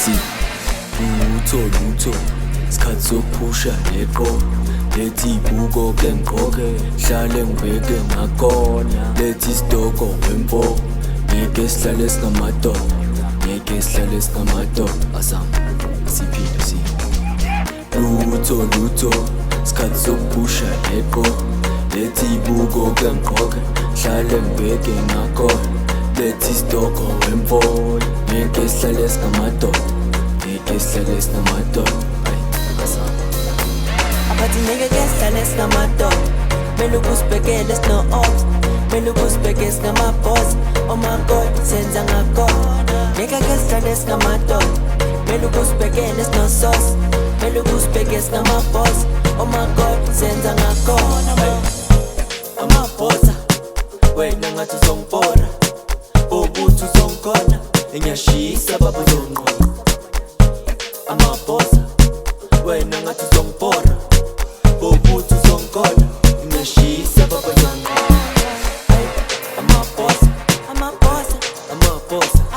Si lutho isikhathi sokuphusha leqo lethi ibuko ke ngikhokhe hlale ngibheke ngakona lethi isitoko wemfo ngeke sihlale singamadoda ngeke sihlale singamadoda asam siphinde si lutho isikhathi sokuphusha leqo lethi ibuko ke ngikhokhe hlale ngibheke ngakona lethi isitoko wemfo ngeke sihlale singamadoda ngeke sihlale singamadoda abathi ngeke ke sihlale singamadoda mele ukusibhekele sino-ops mele ukusibheke singama-boss oh my god senza ngakona ngeke ke sihlale singamadoda mele ukusibhekele sino-sauce mele ukusibheke singama-boss oh my god senza ngakona amabhosa wena ngathi uzongibora bobuthi uzongikhona engiyashisa baba uzonqona amabhosa wena ngathi uzongibora bobuthi uzongikhona engiyashisa baba uzonqona amabhosa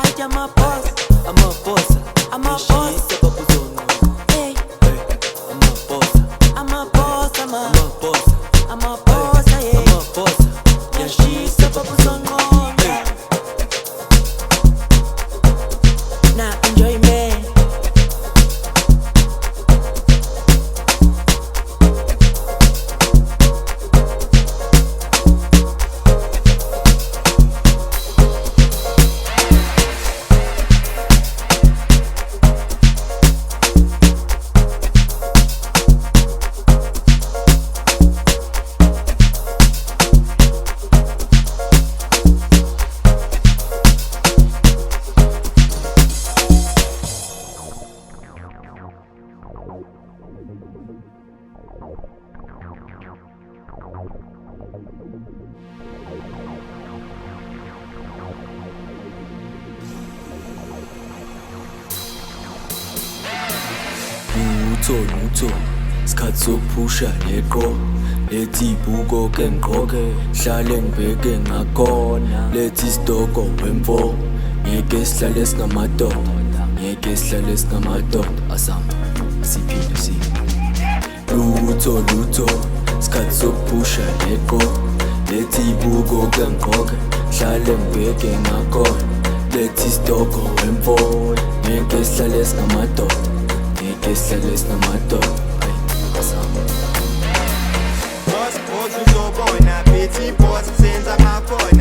athi amabhosa ngiyashisa baba uzonqona amabhosa ngiyashisa baba uzonqona now enjoy me lutho isikhathi sokuphusha leqo lethi ibuko ke ngiqoke hlale ngibheke ngakona lethi isitoko wemfo ngeke sihlale singamadoda ngeke sihlale singamadoda asam siphinde si lutho isikhathi sokuphusha leqo lethi ibuko ke ngiqoke hlale ngibheke ngakona lethi isitoko wemfo ngeke sihlale singamadoda ngeke sihlale singamadoda Boss uzobona bethi boss senza ngakona